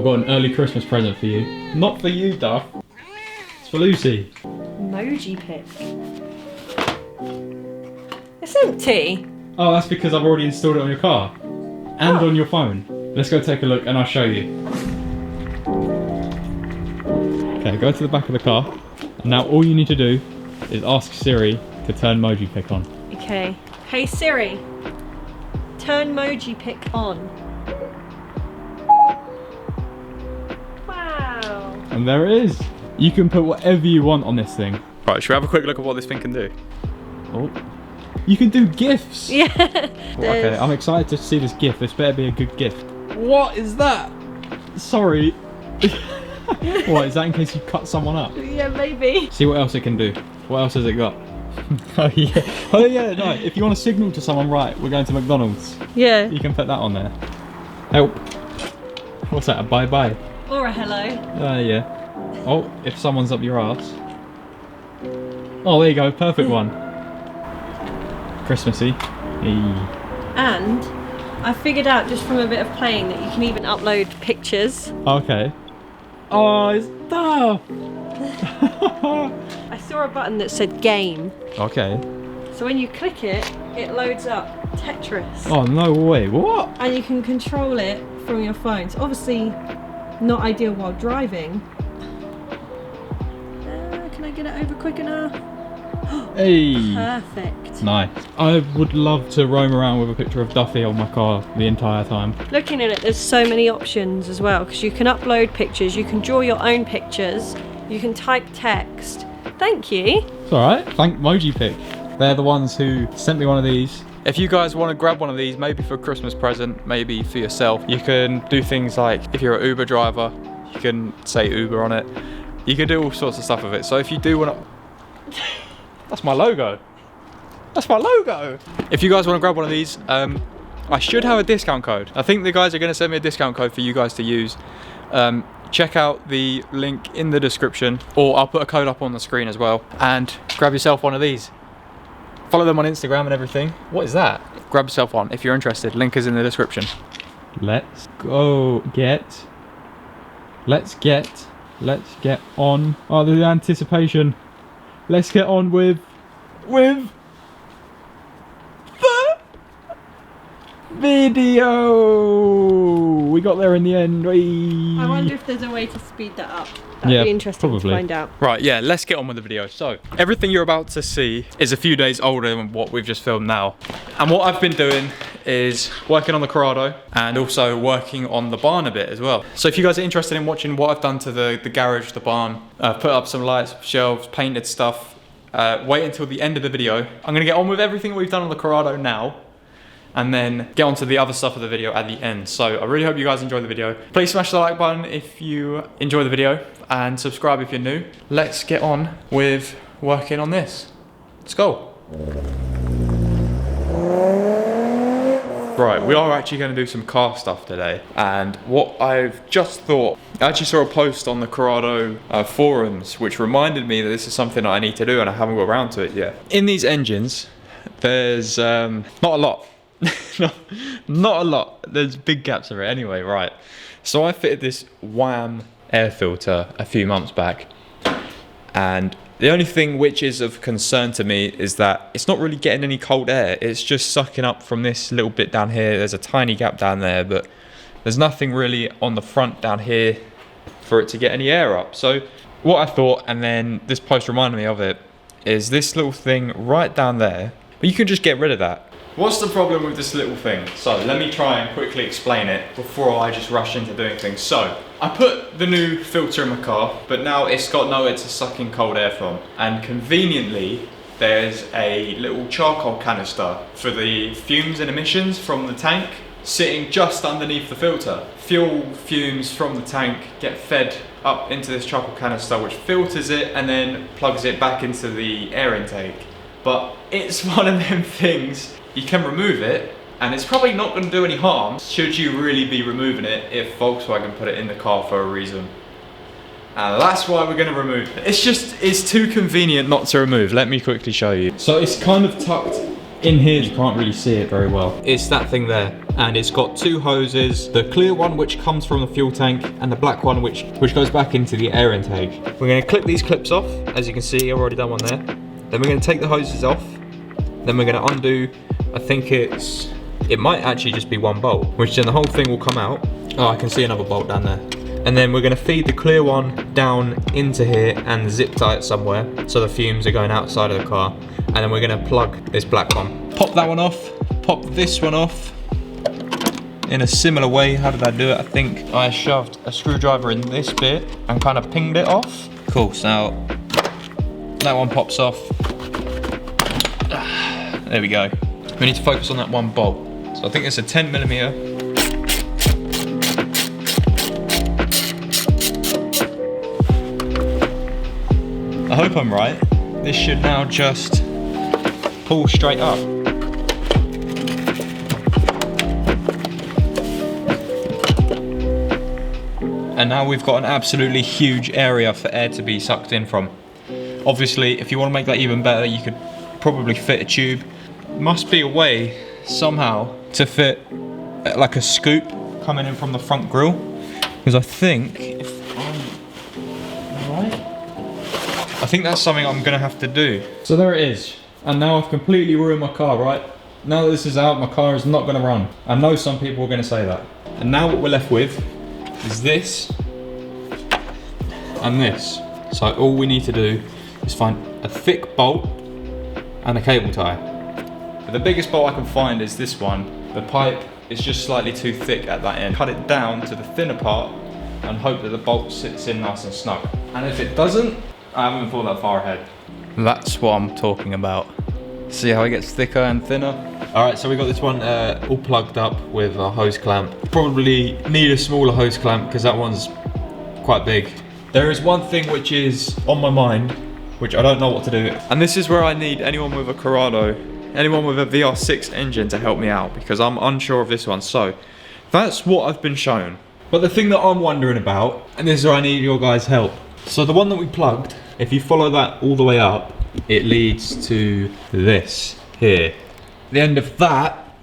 I've got an early Christmas present for you. Not for you, Duff. It's for Lucy. MojiPic. It's empty. Oh, that's because I've already installed it on your car. And on your phone. Let's go take a look and I'll show you. Okay, go to the back of the car. And now all you need to do is ask Siri to turn MojiPic on. Okay. Hey Siri, turn MojiPic on. Wow. And there it is. You can put whatever you want on this thing. Right, should we have a quick look at what this thing can do? Oh. You can do GIFs. Yeah. Well, okay, I'm excited to see this GIF. This better be a good GIF. What is that? Sorry. What, is that in case you cut someone up? Yeah, maybe. See what else it can do. What else has it got? Oh yeah, no, if you want to signal to someone, right, we're going to McDonald's. Yeah. You can put that on there. Help. What's that, a bye-bye? Or a hello. Yeah. Oh, if someone's up your ass. Oh, there you go, perfect one. Christmassy. And I figured out just from a bit of playing that you can even upload pictures. Okay. Oh, it's tough. I saw a button that said game. Okay. So when you click it, it loads up Tetris. Oh, no way. What? And you can control it from your phone. So obviously not ideal while driving. Can I get it over quick enough? Hey. Perfect. Nice. I would love to roam around with a picture of Duffy on my car the entire time. Looking at it, there's so many options as well, because you can upload pictures, you can draw your own pictures, you can type text. Thank you. It's alright. Thank MojiPic. They're the ones who sent me one of these. If you guys want to grab one of these, maybe for a Christmas present, maybe for yourself, you can do things like, if you're an Uber driver, you can say Uber on it. You can do all sorts of stuff with it. So if you do want to... That's my logo. That's my logo. If you guys want to grab one of these, I should have a discount code. I think the guys are going to send me a discount code for you guys to use. Check out the link in the description, or I'll put a code up on the screen as well, and grab yourself one of these. Follow them on Instagram and everything. What is that? Grab yourself one if you're interested. Link is in the description. Let's go get. Let's get on. Oh, the anticipation. Let's get on with the video. We got there in the end. I wonder if there's a way to speed that up. That'd be interesting to find out. Right, yeah, let's get on with the video. So, everything you're about to see is a few days older than what we've just filmed now. And what I've been doing is working on the Corrado and also working on the barn a bit as well. So if you guys are interested in watching what I've done to the garage, the barn, put up some lights, shelves, painted stuff, wait until the end of the video. I'm gonna get on with everything we've done on the Corrado now, and then get on to the other stuff of the video at the end. So I really hope you guys enjoy the video. Please smash the like button if you enjoy the video, and subscribe if you're new. Let's get on with working on this. Let's go. Right, we are actually going to do some car stuff today, and what I've just thought, I actually saw a post on the Corrado forums which reminded me that this is something I need to do, and I haven't got around to it yet. In these engines, there's not a lot. Not a lot. There's big gaps of it anyway, right? So I fitted this WAM air filter a few months back, and the only thing which is of concern to me is that it's not really getting any cold air. It's just sucking up from this little bit down here. There's a tiny gap down there, but there's nothing really on the front down here for it to get any air up. So what I thought, and then this post reminded me of it, is this little thing right down there. But you can just get rid of that. What's the problem with this little thing? So let me try and quickly explain it before I just rush into doing things. So I put the new filter in my car, but now it's got nowhere to suck in cold air from. And conveniently, there's a little charcoal canister for the fumes and emissions from the tank sitting just underneath the filter. Fuel fumes from the tank get fed up into this charcoal canister, which filters it and then plugs it back into the air intake. But it's one of them things, you can remove it, and it's probably not going to do any harm should you really be removing it if Volkswagen put it in the car for a reason. And that's why we're going to remove it. It's too convenient not to remove. Let me quickly show you. So it's kind of tucked In here, you can't really see it very well. It's that thing there, and it's got two hoses, the clear one which comes from the fuel tank, and the black one which goes back into the air intake. We're gonna clip these clips off, as you can see, I've already done one there. Then we're gonna take the hoses off, then we're gonna undo, I think it might actually just be one bolt, which then the whole thing will come out. Oh, I can see another bolt down there. And then we're gonna feed the clear one down into here and zip tie it somewhere so the fumes are going outside of the car. And then we're gonna plug this black one. Pop that one off, pop this one off. In a similar way, how did I do it? I think I shoved a screwdriver in this bit and kind of pinged it off. Cool, so now that one pops off. There we go. We need to focus on that one bolt. So I think it's a 10mm. I hope I'm right. This should now just pull straight up. And now we've got an absolutely huge area for air to be sucked in from. Obviously, if you want to make that even better, you could probably fit a tube. Must be a way, somehow, to fit like a scoop coming in from the front grille. Because I think, if I'm right, I think that's something I'm gonna have to do. So there it is. And now I've completely ruined my car, right? Now that this is out, my car is not gonna run. I know some people are gonna say that. And now what we're left with is this and this. So all we need to do is find a thick bolt and a cable tie. But the biggest bolt I can find is this one. The pipe is just slightly too thick at that end. Cut it down to the thinner part and hope that the bolt sits in nice and snug. And if it doesn't, I haven't thought that far ahead. That's what I'm talking about. See how it gets thicker and thinner? All right, so we got this one all plugged up with a hose clamp. Probably need a smaller hose clamp because that one's quite big. There is one thing which is on my mind, which I don't know what to do. And this is where I need anyone with a Corrado, anyone with a VR6 engine to help me out because I'm unsure of this one. So that's what I've been shown. But the thing that I'm wondering about, and this is where I need your guys' help. So the one that we plugged, if you follow that all the way up, it leads to this here. The end of that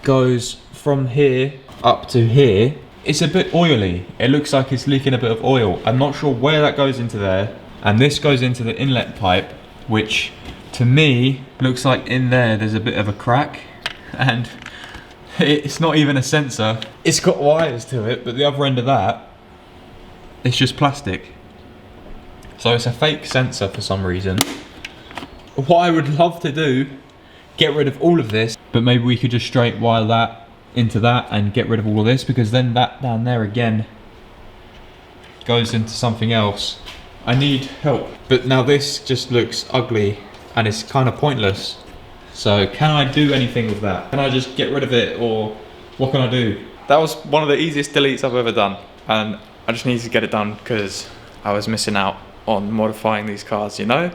goes from here up to here. It's a bit oily. It looks like it's leaking a bit of oil. I'm not sure where that goes into there. And this goes into the inlet pipe, which to me looks like in there there's a bit of a crack. And it's not even a sensor. It's got wires to it, but the other end of that, it's just plastic. So it's a fake sensor for some reason. What I would love to do, get rid of all of this, but maybe we could just straight wire that into that and get rid of all of this, because then that down there again goes into something else. I need help. But now this just looks ugly and it's kind of pointless. So can I do anything with that? Can I just get rid of it, or what can I do? That was one of the easiest deletes I've ever done, and I just needed to get it done because I was missing out on modifying these cars, you know?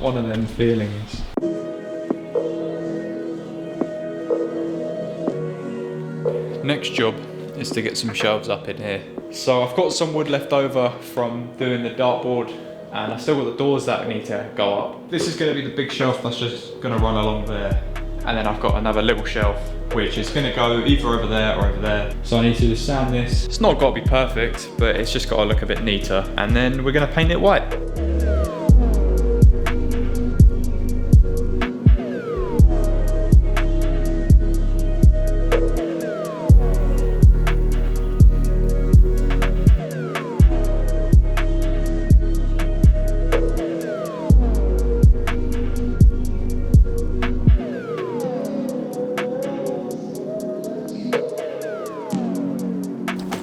One of them feelings. Next job is to get some shelves up in here. So I've got some wood left over from doing the dartboard, and I've still got the doors that need to go up. This is going to be the big shelf that's just going to run along there. And then I've got another little shelf which is going to go either over there or over there. So I need to just sand this. It's not got to be perfect, but it's just got to look a bit neater. And then we're going to paint it white.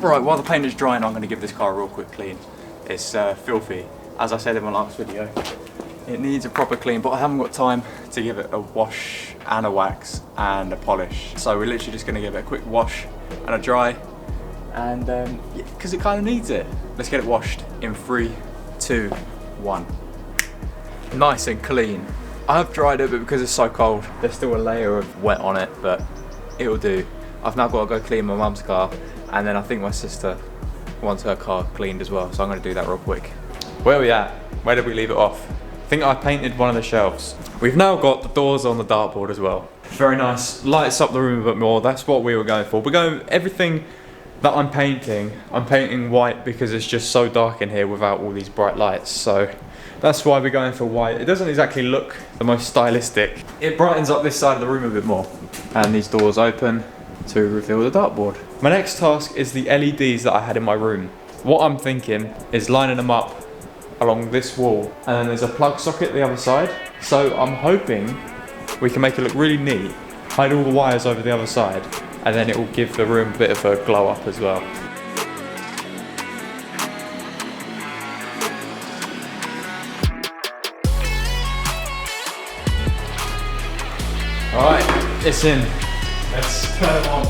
Right, while the paint is drying, I'm going to give this car a real quick clean. It's filthy. As I said in my last video, it needs a proper clean, but I haven't got time to give it a wash and a wax and a polish. So we're literally just going to give it a quick wash and a dry, and because it kind of needs it. Let's get it washed in 3, 2, 1. Nice and clean. I have dried it, but because it's so cold, there's still a layer of wet on it, but it'll do. I've now got to go clean my mum's car, and then I think my sister wants her car cleaned as well, so I'm going to do that real quick. Where are we at? Where did we leave it off? I think I painted one of the shelves. We've now got the doors on the dartboard as well. Very nice, lights up the room a bit more. That's what we were going for. We're going, everything that I'm painting white because it's just so dark in here without all these bright lights. So that's why we're going for white. It doesn't exactly look the most stylistic. It brightens up this side of the room a bit more. And these doors open to reveal the dartboard. My next task is the LEDs that I had in my room. What I'm thinking is lining them up along this wall, and then there's a plug socket the other side. So I'm hoping we can make it look really neat, hide all the wires over the other side, and then it will give the room a bit of a glow up as well. Alright, it's in. Let's turn it on.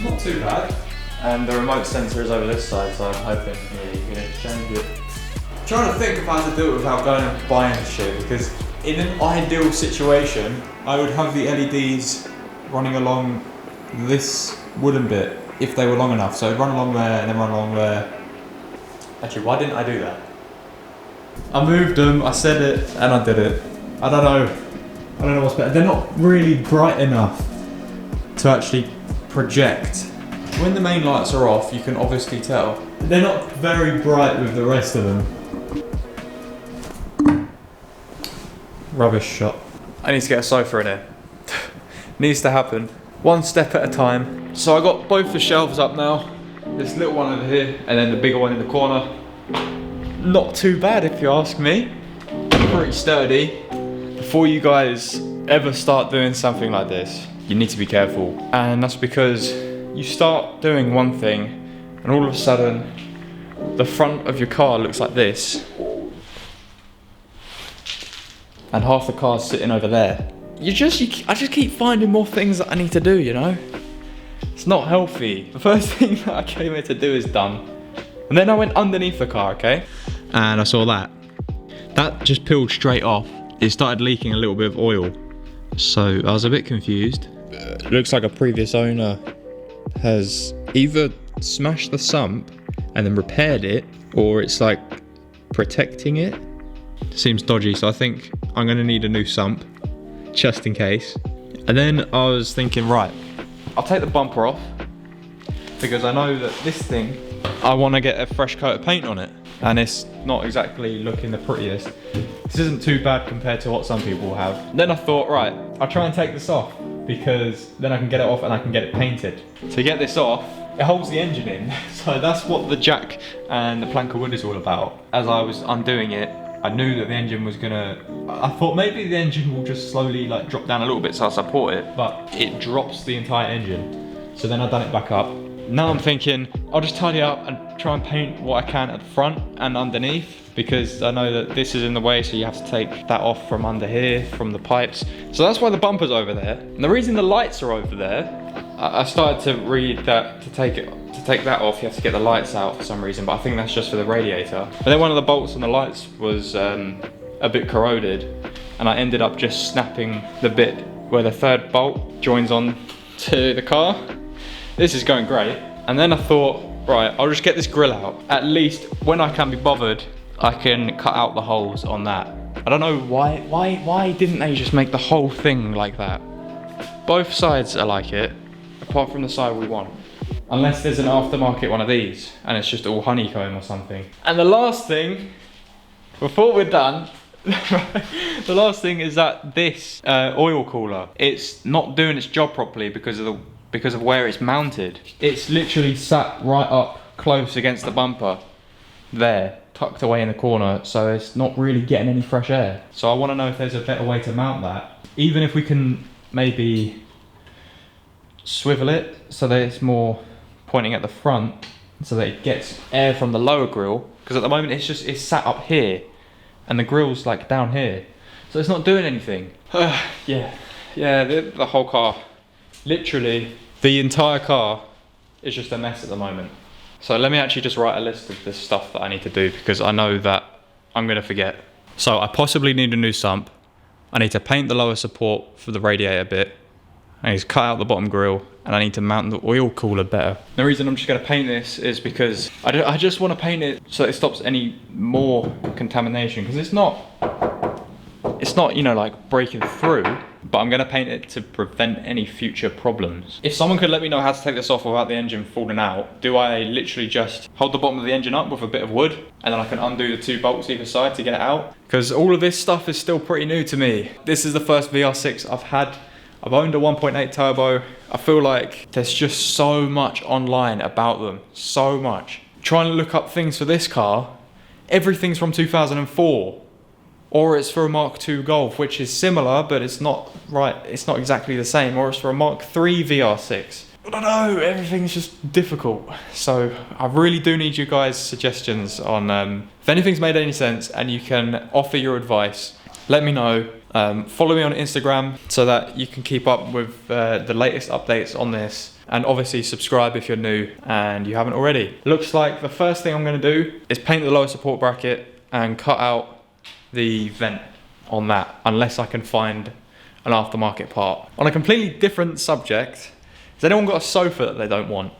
Not too bad. And the remote sensor is over this side, so I'm hoping you can change it. I'm trying to think of how to do it without going and buying shit, because in an ideal situation, I would have the LEDs running along this wooden bit, if they were long enough. So run along there and then run along there. Actually, why didn't I do that? I moved them, I said it, and I did it. I don't know what's better. They're not really bright enough to actually project. When the main lights are off, you can obviously tell. They're not very bright with the rest of them. Rubbish shot. I need to get a sofa in here. Needs to happen. One step at a time. So I got both the shelves up now. This little one over here, and then the bigger one in the corner. Not too bad if you ask me. Pretty sturdy. Before you guys ever start doing something like this, you need to be careful. And that's because you start doing one thing, and all of a sudden, the front of your car looks like this. And half the car's sitting over there. I just keep finding more things that I need to do, you know? It's not healthy. The first thing that I came here to do is done. And then I went underneath the car, okay? And I saw that. That just peeled straight off. It started leaking a little bit of oil. So I was a bit confused. It looks like a previous owner has either smashed the sump and then repaired it, or it's like protecting it. Seems dodgy, so I think I'm gonna need a new sump, just in case. And then I was thinking, right, I'll take the bumper off, because I know that this thing, I wanna get a fresh coat of paint on it, and it's not exactly looking the prettiest. This isn't too bad compared to what some people have. Then I thought, right, I'll try and take this off, because then I can get it off and I can get it painted. To get this off, it holds the engine in. So that's what the jack and the plank of wood is all about. As I was undoing it, I knew that the engine was gonna, I thought maybe the engine will just slowly like drop down a little bit so I support it, but it drops the entire engine. So then I've done it back up. Now I'm thinking, I'll just tidy up and try and paint what I can at the front and underneath, because I know that this is in the way, so you have to take that off from under here, from the pipes. So that's why the bumper's over there. And the reason the lights are over there, I started to read that to take that off, you have to get the lights out for some reason, but I think that's just for the radiator. But then one of the bolts on the lights was a bit corroded, and I ended up just snapping the bit where the third bolt joins on to the car. This is going great. And then I thought, right, I'll just get this grill out. At least when I can be bothered, I can cut out the holes on that. I don't know why didn't they just make the whole thing like that? Both sides are like it, apart from the side we want. Unless there's an aftermarket one of these, and it's just all honeycomb or something. And the last thing, before we're done, the last thing is that this oil cooler, it's not doing its job properly because of where it's mounted. It's literally sat right up close against the bumper, there, tucked away in the corner, so it's not really getting any fresh air. So I want to know if there's a better way to mount that. Even if we can maybe swivel it so that it's more pointing at the front, so that it gets air from the lower grille, because at the moment it's sat up here and the grill's like down here, so it's not doing anything. Yeah, the whole car, literally the entire car is just a mess at the moment. So let me actually just write a list of the stuff that I need to do, because I know that I'm gonna forget. So I possibly need a new sump. I need to paint the lower support for the radiator bit. I need to cut out the bottom grille, and I need to mount the oil cooler better. The reason I'm just going to paint this is because I just want to paint it so it stops any more contamination, because it's not, you know, like breaking through, but I'm going to paint it to prevent any future problems. If someone could let me know how to take this off without the engine falling out, do I literally just hold the bottom of the engine up with a bit of wood, and then I can undo the 2 bolts either side to get it out? Because all of this stuff is still pretty new to me. This is the first VR6 I've had. I've owned a 1.8 turbo. I feel like there's just so much online about them, so much. Trying to look up things for this car, everything's from 2004. Or it's for a Mark II Golf, which is similar, but it's not right. It's not exactly the same. Or it's for a Mark III VR6. I don't know, everything's just difficult. So I really do need you guys' suggestions on if anything's made any sense and you can offer your advice. Let me know. Follow me on Instagram so that you can keep up with the latest updates on this. And obviously subscribe if you're new and you haven't already. Looks like the first thing I'm going to do is paint the lower support bracket and cut out the vent on that, unless I can find an aftermarket part. On a completely different subject, has anyone got a sofa that they don't want?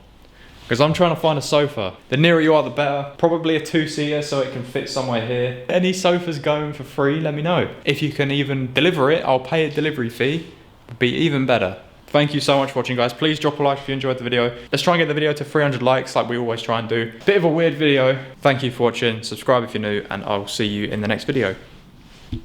Because I'm trying to find a sofa. The nearer you are, the better. Probably a 2-seater so it can fit somewhere here. Any sofas going for free, let me know. If you can even deliver it, I'll pay a delivery fee. It'd be even better. Thank you so much for watching, guys. Please drop a like if you enjoyed the video. Let's try and get the video to 300 likes like we always try and do. Bit of a weird video. Thank you for watching. Subscribe if you're new, and I'll see you in the next video.